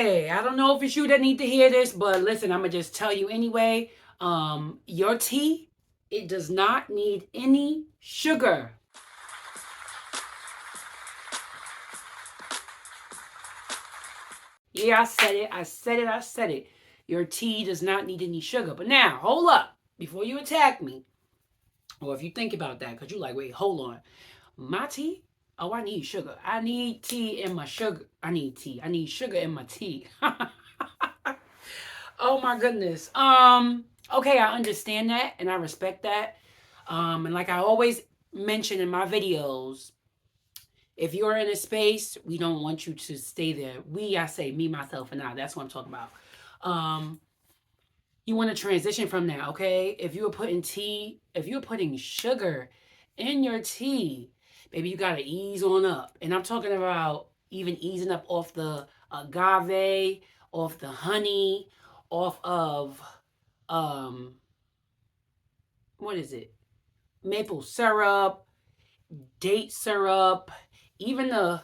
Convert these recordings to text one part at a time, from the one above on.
Okay, I don't know if it's you that need to hear this, but listen, I'm gonna just tell you anyway. Your tea, it does not need any sugar. Yeah, I said it. I said it. I said it. Your tea does not need any sugar. But now, hold up. Before you attack me, or if you think about that, because you're like, wait, hold on. My tea? Oh, I need sugar. I need tea in my sugar. I need tea. I need sugar in my tea. Oh my goodness. Okay, I understand that and I respect that. And like I always mention in my videos, if you're in a space, we don't want you to stay there. I say me, myself, and I. That's what I'm talking about. Um, you want to transition from that, okay? If you're putting sugar in your tea, baby, you gotta ease on up. And I'm talking about even easing up off the agave, off the honey, off of um what is it? Maple syrup, date syrup, even the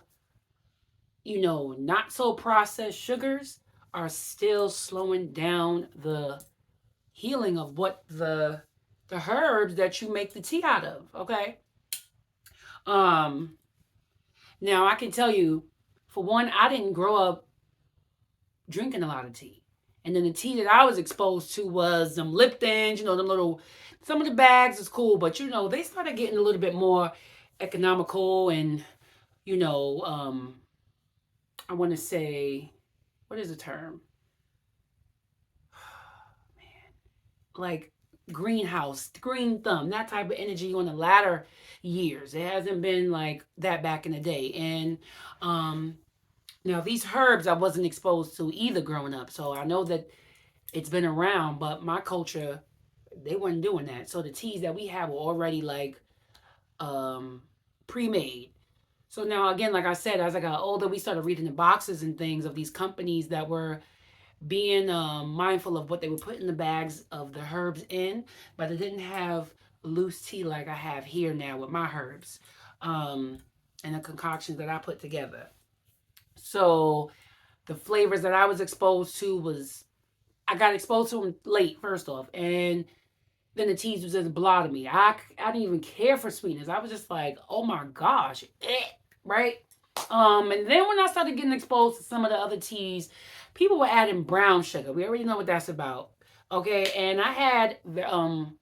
not so processed sugars are still slowing down the healing of what the herbs that you make the tea out of, okay? Um Now I can tell you, for one, I didn't grow up drinking a lot of tea. And then the tea that I was exposed to was them Liptons, some of the bags is cool, but they started getting a little bit more economical and, you know, um, I want to say, what is the term? Like greenhouse, green thumb, that type of energy on the latter years. It hasn't been like that back in the day. And now these herbs I wasn't exposed to either growing up. So I know that it's been around, but my culture, they weren't doing that. So the teas that we have were already like um pre-made. So now again, like I said, as I got older, we started reading the boxes and things of these companies that were being mindful of what they would put in the bags of the herbs in, but they didn't have loose tea like I have here now with my herbs and the concoctions that I put together. So the flavors that I was exposed to was I got exposed to them late, first off, and then the teas was just blah to me. I didn't even care for sweetness. I was just like, oh my gosh, right? And then when I started getting exposed to some of the other teas, people were adding brown sugar. We already know what that's about. Okay, and I had the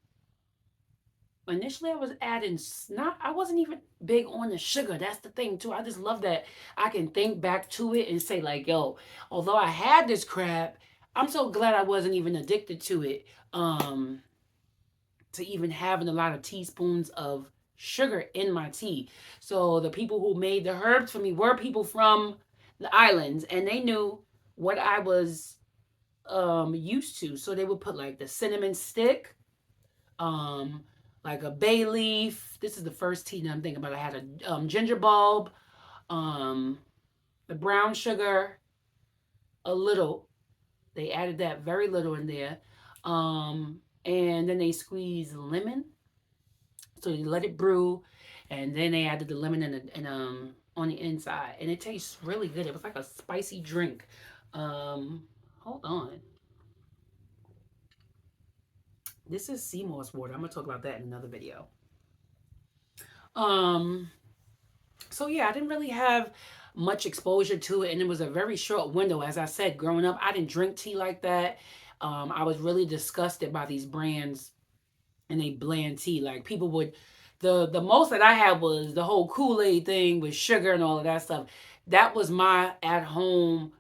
initially I was adding not I wasn't even big on the sugar. That's the thing too. I just love that I can think back to it and say like, yo, although I had this crap, I'm so glad I wasn't even addicted to it. To even having a lot of teaspoons of sugar in my tea. So the people who made the herbs for me were people from the islands and they knew what I was used to. So they would put like the cinnamon stick, um like a bay leaf. This is the first tea that I'm thinking about. I had a ginger bulb, um the brown sugar, a little. They added that very little in there. And then they squeezed lemon. So they let it brew, and then they added the lemon on the inside, and it tastes really good. It was like a spicy drink. Hold on. This is sea moss water. I'm gonna talk about that in another video. Um, so yeah, I didn't really have much exposure to it, and it was a very short window. As I said, growing up, I didn't drink tea like that. I was really disgusted by these brands and they bland tea. Like people would, the most that I had was the whole Kool-Aid thing with sugar and all of that stuff. That was my at home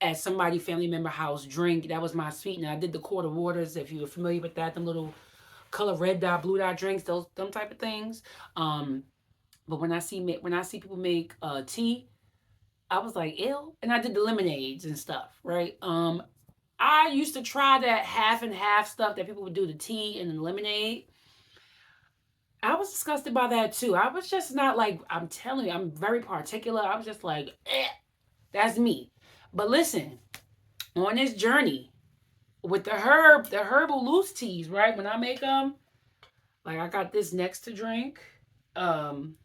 at somebody family member house drink. That was my sweetener. I did the quarter waters, if you were familiar with that, them little color red dot, blue dot drinks, those them type of things. But when I see people make tea, I was like, ew. And I did the lemonades and stuff, right? I used to try that half and half stuff that people would do the tea and the lemonade. I was disgusted by that too. I was just not like, I'm telling you, I'm very particular. I was just like, that's me. But listen, on this journey with the herbal loose teas, right? When I make them, like I got this next to drink. Um,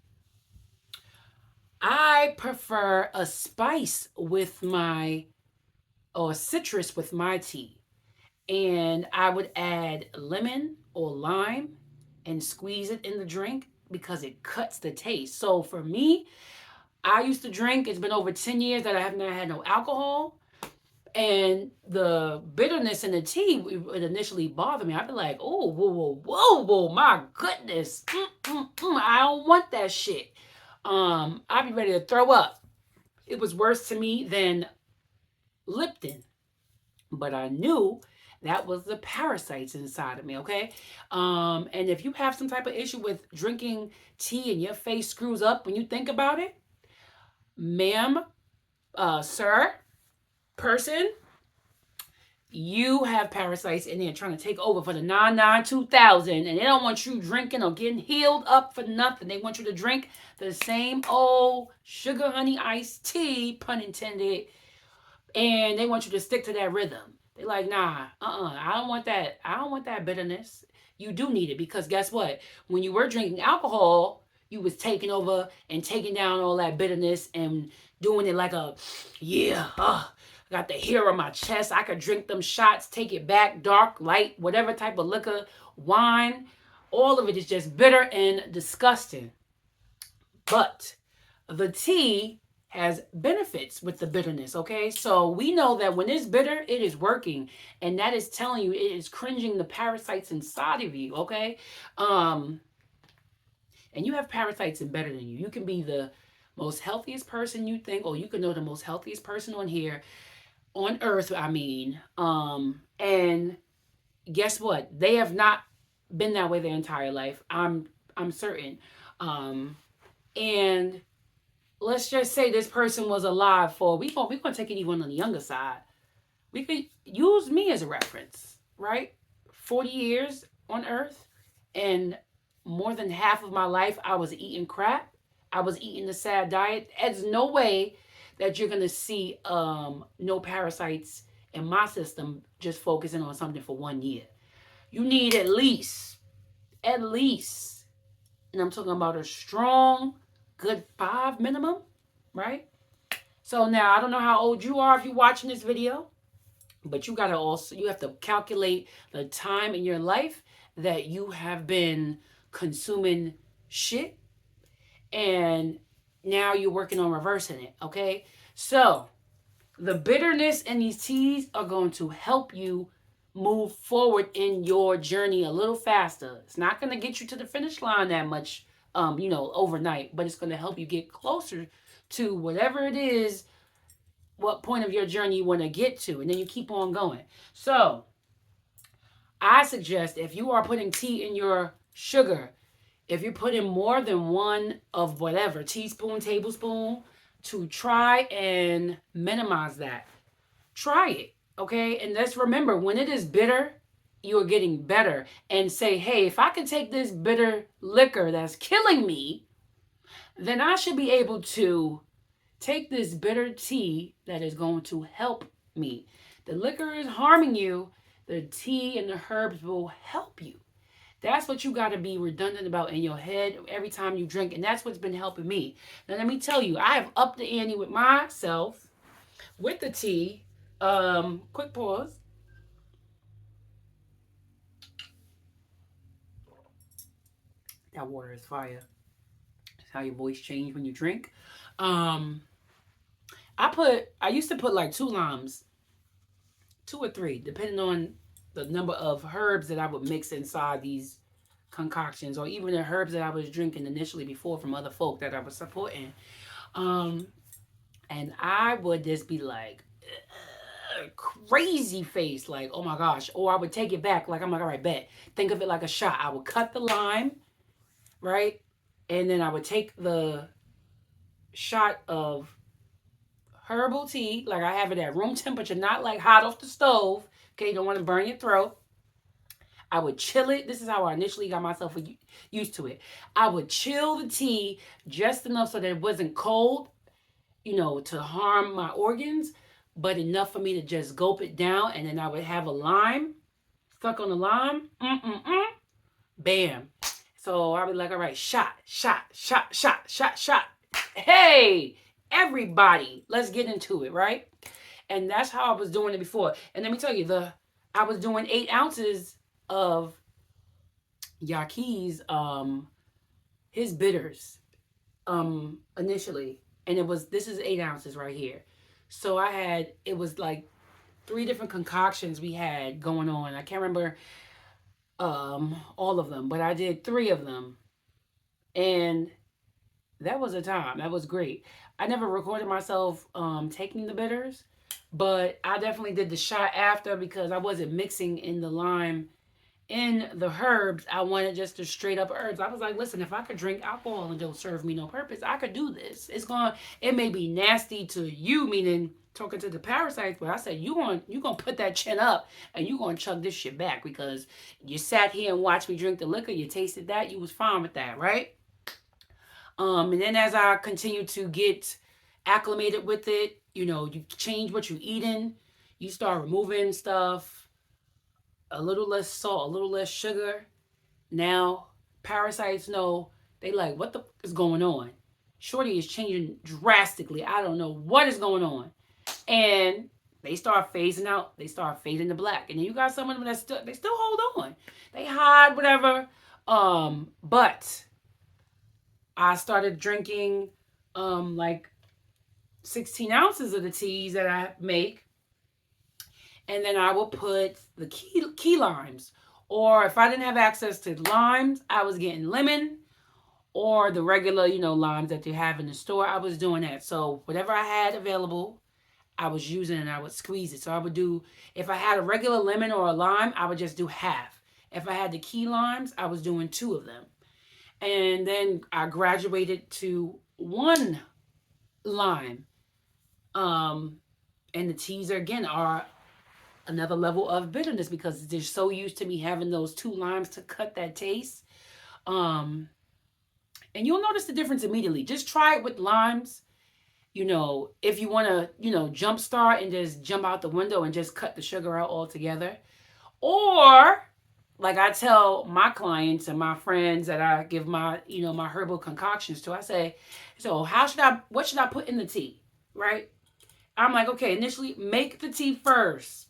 I prefer a spice with my or citrus with my tea. And I would add lemon or lime and squeeze it in the drink because it cuts the taste. So for me, I used to drink, it's been over 10 years that I have not had no alcohol. And the bitterness in the tea would initially bother me. I'd be like, oh, whoa, whoa, whoa, whoa, my goodness. I don't want that shit. I'd be ready to throw up. It was worse to me than Lipton. But I knew that was the parasites inside of me, okay? And if you have some type of issue with drinking tea and your face screws up when you think about it, ma'am, sir, person, you have parasites in there trying to take over for the 2000, and they don't want you drinking or getting healed up for nothing. They want you to drink the same old sugar honey iced tea, pun intended, and they want you to stick to that rhythm. They're like, nah, I don't want that. I don't want that bitterness. You do need it because guess what? When you were drinking alcohol, you was taking over and taking down all that bitterness and doing it like a, yeah, I got the hair on my chest. I could drink them shots, take it back, dark, light, whatever type of liquor, wine. All of it is just bitter and disgusting. But the tea has benefits with the bitterness, okay? So we know that when it's bitter, it is working. And that is telling you it is cringing the parasites inside of you, okay? And you have parasites embedded in you. You can be the most healthiest person you think, or you can know the most healthiest person on here, on earth, I mean. And guess what? They have not been that way their entire life. I'm certain. And let's just say this person was alive for, we're gonna take it even on the younger side. We could use me as a reference, right? 40 years on earth, and more than half of my life I was eating crap. I was eating the sad diet. There's no way that you're gonna see no parasites in my system just focusing on something for 1 year. You need at least, and I'm talking about a strong, good 5 minimum, right? So now I don't know how old you are if you're watching this video, but you have to calculate the time in your life that you have been consuming shit, and now you're working on reversing it, okay? So the bitterness in these teas are going to help you move forward in your journey a little faster. It's not going to get you to the finish line that much, overnight, but it's going to help you get closer to whatever it is, what point of your journey you want to get to, and then you keep on going. So I suggest if you are putting tea in your sugar, if you're putting more than one of whatever, teaspoon, tablespoon, to try and minimize that. Try it, okay? And let's remember, when it is bitter, you are getting better. And say, hey, if I can take this bitter liquor that's killing me, then I should be able to take this bitter tea that is going to help me. The liquor is harming you. The tea and the herbs will help you. That's what you got to be redundant about in your head every time you drink. And that's what's been helping me. Now, let me tell you, I have upped the ante with myself with the tea. Quick pause. That water is fire. That's how your voice changes when you drink. I used to put like 2 limes, 2 or 3, depending on the number of herbs that I would mix inside these concoctions, or even the herbs that I was drinking initially before from other folk that I was supporting. And I would just be like, crazy face, like, oh my gosh. Or I would take it back, like, I'm like, all right, bet. Think of it like a shot. I would cut the lime, right? And then I would take the shot of herbal tea, like I have it at room temperature, not like hot off the stove. Okay, you don't want to burn your throat. I would chill it. This is how I initially got myself used to it. I would chill the tea just enough so that it wasn't cold, to harm my organs, but enough for me to just gulp it down. And then I would have a lime, stuck on the lime, bam. So I would be like, all right, shot. Hey, everybody, let's get into it, right? And that's how I was doing it before. And let me tell you, I was doing 8 ounces of Yaki's his bitters initially. And this is 8 ounces right here. So it was like 3 different concoctions we had going on. I can't remember all of them, but I did 3 of them. And that was a time. That was great. I never recorded myself taking the bitters, but I definitely did the shot after because I wasn't mixing in the lime in the herbs. I wanted just the straight up herbs. I was like, listen, if I could drink alcohol and don't serve me no purpose, I could do this. It may be nasty to you, meaning talking to the parasites, but I said, you gonna put that chin up and you gonna chug this shit back because you sat here and watched me drink the liquor, you tasted that, you was fine with that, right? And then as I continue to get acclimated with it, you change what you're eating, you start removing stuff, a little less salt, a little less sugar. Now, parasites know, they like, what the f- is going on? Shorty is changing drastically. I don't know what is going on. And they start phasing out. They start fading to black. And then you got some of them they still hold on. They hide, whatever. But I started drinking like 16 ounces of the teas that I make. And then I will put the key limes. Or if I didn't have access to limes, I was getting lemon or the regular, limes that they have in the store. I was doing that. So whatever I had available, I was using and I would squeeze it. So I would do, if I had a regular lemon or a lime, I would just do half. If I had the key limes, I was doing 2 of them. And then I graduated to 1 lime. And the teas are another level of bitterness because they're so used to me having those 2 limes to cut that taste. And you'll notice the difference immediately. Just try it with limes. If you want to, jump start and just jump out the window and just cut the sugar out altogether. Or, like I tell my clients and my friends that I give my, my herbal concoctions to, I say, so what should I put in the tea, right? I'm like, okay, initially make the tea first.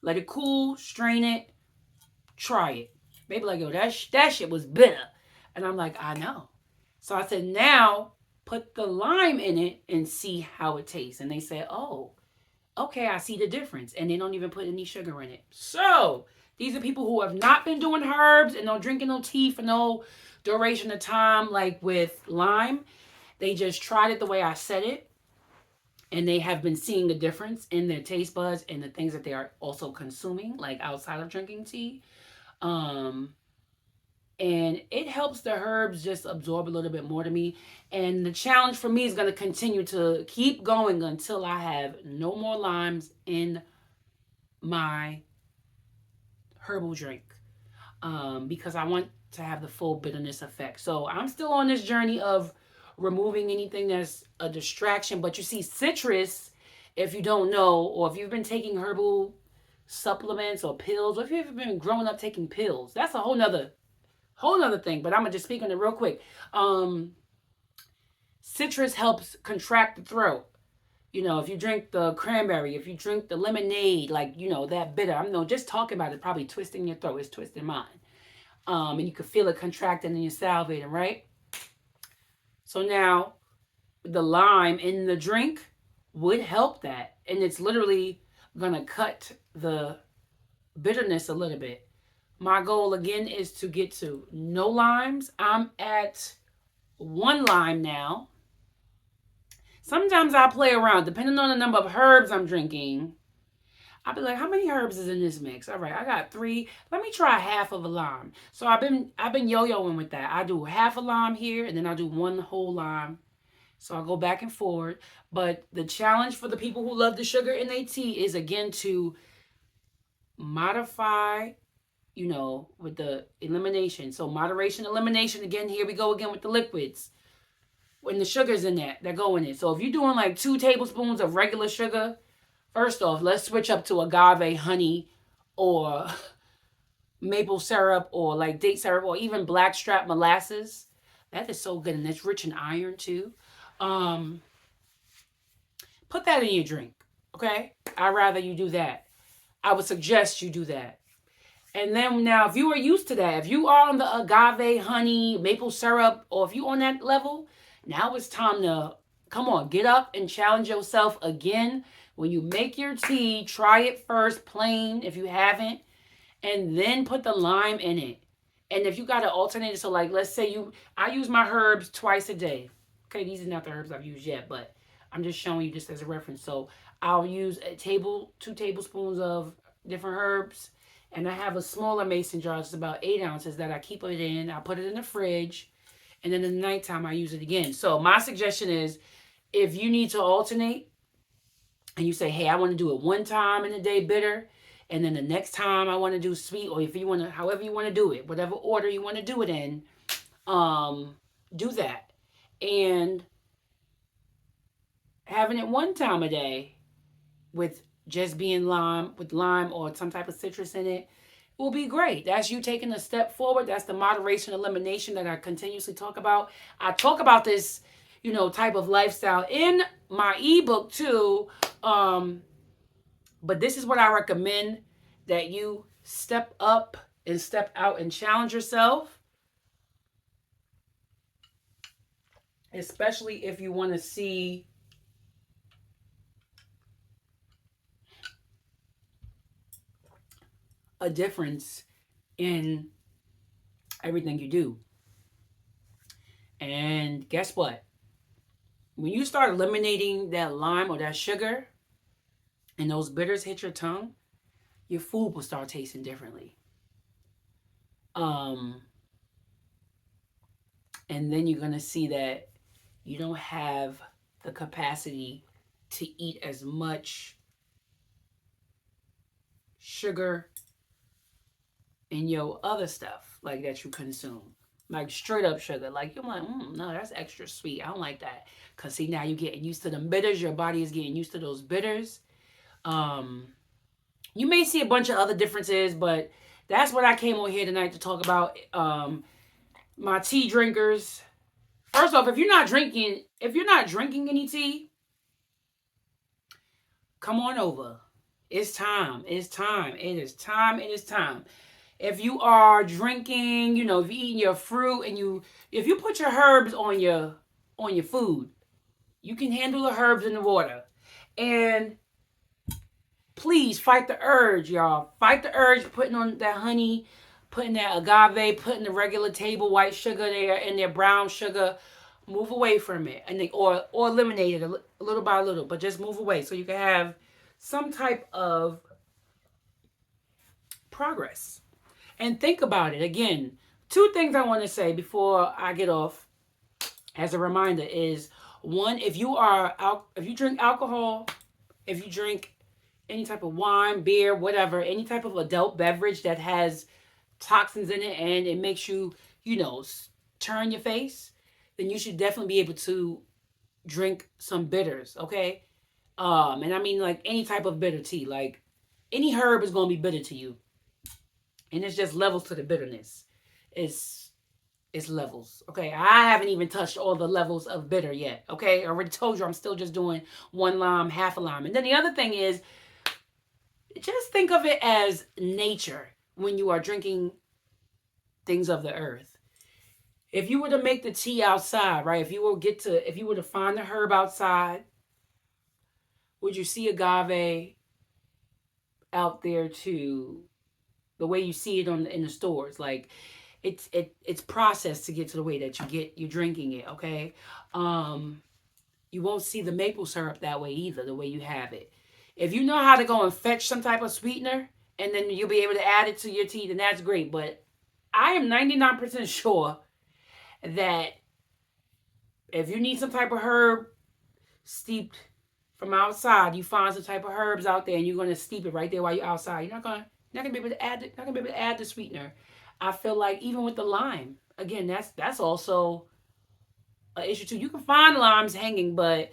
Let it cool, strain it, try it. They be like, yo, that shit was bitter. And I'm like, I know. So I said, now put the lime in it and see how it tastes. And they said, oh, okay, I see the difference. And they don't even put any sugar in it. So these are people who have not been doing herbs and no drinking no tea for no duration of time, like with lime. They just tried it the way I said it. And they have been seeing the difference in their taste buds and the things that they are also consuming, like outside of drinking tea. And it helps the herbs just absorb a little bit more to me. And the challenge for me is going to continue to keep going until I have no more limes in my herbal drink. Because I want to have the full bitterness effect. So I'm still on this journey of removing anything that's a distraction. But you see, citrus, if you don't know, or if you've been taking herbal supplements or pills, or if you've been growing up taking pills, that's a whole nother thing. But I'm gonna just speak on it real quick. Citrus helps contract the throat. If you drink the cranberry, if you drink the lemonade, like, that bitter, I'm just talking about it, probably twisting your throat. It's twisting mine. And you can feel it contracting and you're salivating, right? So now the lime in the drink would help that. And it's literally going to cut the bitterness a little bit. My goal again is to get to no limes. I'm at 1 lime now. Sometimes I play around depending on the number of herbs I'm drinking. I'll be like, how many herbs is in this mix? All right, I got 3. Let me try half of a lime. So I've been yo-yoing with that. I do half a lime here, and then I'll do 1 whole lime. So I'll go back and forward. But the challenge for the people who love the sugar in their tea is, again, to modify, with the elimination. So moderation, elimination. Again, here we go again with the liquids. When the sugar's in that, they're going in. So if you're doing like 2 tablespoons of regular sugar, first off, let's switch up to agave honey or maple syrup or like date syrup or even blackstrap molasses. That is so good, and it's rich in iron too. Put that in your drink. Okay? I'd rather you do that. I would suggest you do that. And then now, if you are used to that, if you are on the agave, honey, maple syrup, or if you on that level, now it's time to come on, get up and challenge yourself again. When you make your tea, try it first plain if you haven't, and then put the lime in it. And if you got to alternate it, so like let's say I use my herbs twice a day. Okay, these are not the herbs I've used yet, but I'm just showing you just as a reference. So I'll use 2 tablespoons of different herbs, and I have a smaller mason jar, it's about 8 ounces that I keep it in. I put it in the fridge, and then in the nighttime I use it again. So my suggestion is, if you need to alternate, and you say, hey, I want to do it one time in a day bitter, and then the next time I want to do sweet, or if you want to, however you want to do it, whatever order you want to do it in, do that. And having it one time a day with just being with lime or some type of citrus in it will be great. That's you taking a step forward. That's the moderation elimination that I continuously talk about. I talk about this, type of lifestyle in my ebook too. But this is what I recommend, that you step up and step out and challenge yourself, especially if you want to see a difference in everything you do. And guess what? When you start eliminating that lime or that sugar and those bitters hit your tongue, your food will start tasting differently. And then you're going to see that you don't have the capacity to eat as much sugar in your other stuff like that you consume. Like straight up sugar. Like you're like, no, that's extra sweet. I don't like that. Because see, now you're getting used to them bitters. Your body is getting used to those bitters. You may see a bunch of other differences, but that's what I came on here tonight to talk about. My tea drinkers. First off, if you're not drinking any tea, come on over. It's time. It's time. It is time. It is time. If you are drinking, if you're eating your fruit and if you put your herbs on your food, you can handle the herbs in the water. And please fight the urge, y'all. Fight the urge, putting on that honey, putting that agave, putting the regular table white sugar there and their brown sugar. Move away from it, or eliminate it a little by little, but just move away so you can have some type of progress. And think about it. Again, 2 things I want to say before I get off as a reminder is, one, if you drink alcohol, if you drink any type of wine, beer, whatever, any type of adult beverage that has toxins in it and it makes you, turn your face, then you should definitely be able to drink some bitters, okay? And I mean like any type of bitter tea. Like any herb is going to be bitter to you. And it's just levels to the bitterness. It's levels, okay? I haven't even touched all the levels of bitter yet, okay? I already told you I'm still just doing 1 lime, half a lime. And then the other thing is, just think of it as nature when you are drinking things of the earth. If you were to make the tea outside, right? If you were to find the herb outside, would you see agave out there too? The way you see it in the stores, like it's processed to get to the way that you're drinking it, okay? You won't see the maple syrup that way either, the way you have it. If you know how to go and fetch some type of sweetener and then you'll be able to add it to your tea, then that's great. But I am 99% sure that if you need some type of herb steeped from outside, you find some type of herbs out there and you're going to steep it right there while you're outside. You're not going to be able to add the sweetener. I feel like even with the lime, again, that's also an issue too. You can find limes hanging, but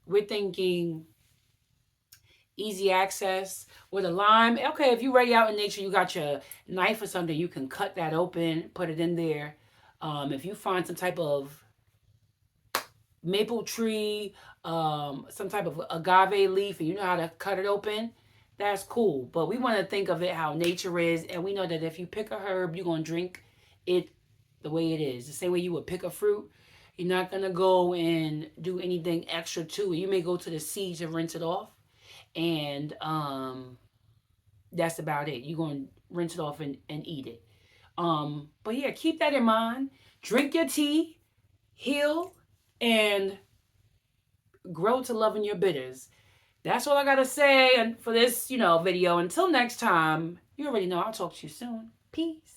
we're thinking easy access with a lime. Okay, if you're ready out in nature, you got your knife or something, you can cut that open, put it in there. If you find some type of maple tree, some type of agave leaf, and you know how to cut it open, that's cool. But we want to think of it how nature is, and we know that if you pick a herb, you're gonna drink it the way it is, the same way you would pick a fruit. You're not gonna go and do anything extra to it. You may go to the seeds and rinse it off, and that's about it. You're gonna rinse it off and eat it. But yeah, keep that in mind. Drink your tea, heal, and grow to loving your bitters. That's all I gotta say for this, video. Until next time, you already know I'll talk to you soon. Peace.